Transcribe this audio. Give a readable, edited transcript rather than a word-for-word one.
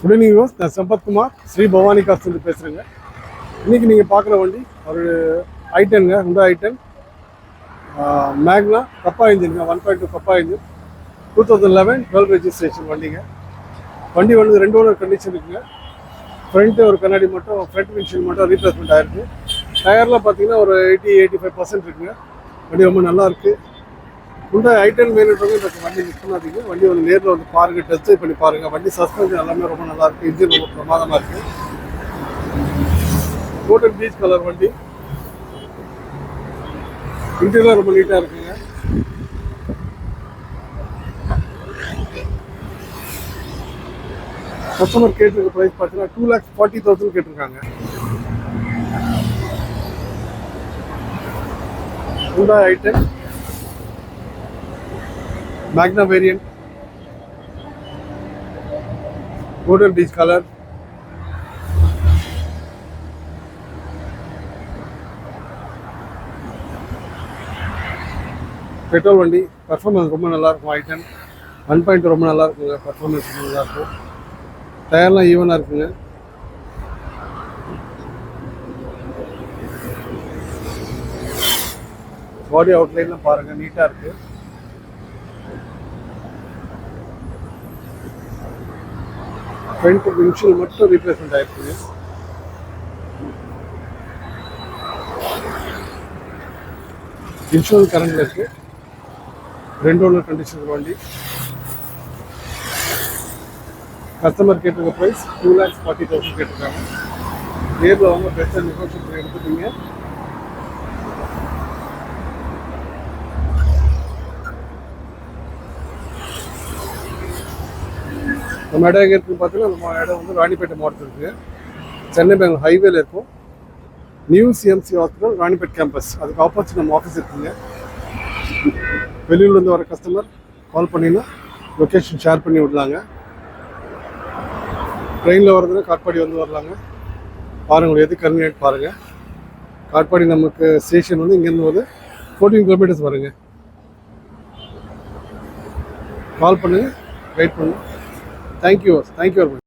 Good evening use. நான் சம்பத்குமார் ஸ்ரீ பவானி காஸ்ட்லேருந்து பேசுகிறேங்க. இன்றைக்கி நீங்கள் பார்க்குற வண்டி ஒரு ஐட்டனுங்க, ஹுண்டா ஐட்டன் மேக்னா கப்பா இன்ஜினுங்க, 1.2 கப்பா இன்ஜின், 2011 12 ரெஜிஸ்ட்ரேஷன் வண்டிங்க. வண்டி வந்து 2 ஓனர் கண்டிஷன் இருக்குங்க. ஃப்ரண்ட்டு ஒரு கண்ணாடி மட்டும், ஃப்ரண்ட் விண்ட்ஷீல்ட் மட்டும் ரீப்ளேஸ்மெண்ட் ஆகிருக்கு. டயர்லாம் பார்த்தீங்கன்னா ஒரு 80-85% இருக்குங்க. வண்டி ரொம்ப நல்லாயிருக்கு. ஹுண்டா ஐட்டன் வேணுன்றவங்க இந்த வண்டி மிஸ் பண்ணாதீங்க. வண்டி வந்து நேரில் வந்து பாருங்கள், டெஸ்ட் ட்ரைவ் பண்ணி பாருங்கள். வண்டி சஸ்பென்ஷன் எல்லாமே ரொம்ப நல்லாயிருக்கு. இன்ஜின் ரொம்ப பிரமாதமாக இருக்குது. கோல்டன் பீச் கலர் வண்டி. இன்டீரியர் ரொம்ப நீட்டாக இருக்குங்க. கஸ்டமர் கேட்டிருக்க ப்ரைஸ் பார்த்தீங்கன்னா 2,40,000 கேட்டிருக்காங்க. ஹுண்டா ஐட்டன் மேக்னா variant, golden peach colour. Petrol வண்டி. பர்ஃபார்மன்ஸ் ரொம்ப நல்லாயிருக்கும். ஐட்டன் 1.2 ரொம்ப நல்லா இருக்குங்க. பர்ஃபார்மன்ஸ் ரொம்ப நல்லாயிருக்கும். டயர்லாம் ஈவனாக இருக்குங்க. பாடி அவுட்லைன்லாம் பாருங்கள், நீட்டாக இருக்குது. ஃப்ரண்ட் விண்ட்ஷீல்ட் மட்டும் ரீப்ளேஸ்மெண்ட் ஆகிருக்குங்க. இன்சூரன்ஸ் கரண்டில் இருக்குது. 2 ஓனர் கண்டிஷன் வண்டி. கஸ்டமர் கேட்டிருக்க ப்ரைஸ் 2,40,000 கேட்டிருக்காங்க. நேரில் வாங்க, பெஸ்ட்டாக நெகோஷியேட் பண்ணி எடுத்துட்டீங்க. நம்ம இடம் எங்கே இருக்குன்னு பார்த்தீங்கன்னா, நம்ம இடம் வந்து ராணிப்பேட்டை மாவட்டத்தில் இருக்குது. சென்னை பெங்களூர் ஹைவேல இருக்கும். New CMC hospital Ranipet campus, அதுக்கு ஆப்போசிட் நம்ம ஆஃபீஸ் இருக்குங்க. வெளியூர்லேருந்து வர கஸ்டமர் கால் பண்ணிங்கன்னா லொக்கேஷன் ஷேர் பண்ணி விடலாங்க. ட்ரெயினில் வரதுன்னா காட்பாடி வந்து வரலாங்க. பாருங்கள், எது கன்வீனியன்ட் பாருங்கள். காட்பாடி நமக்கு ஸ்டேஷன் வந்து இங்கேருந்து ஒரு 14 கிலோமீட்டர்ஸ் வருங்க. கால் பண்ணுங்கள், வெயிட் பண்ணுங்கள். Thank you very much.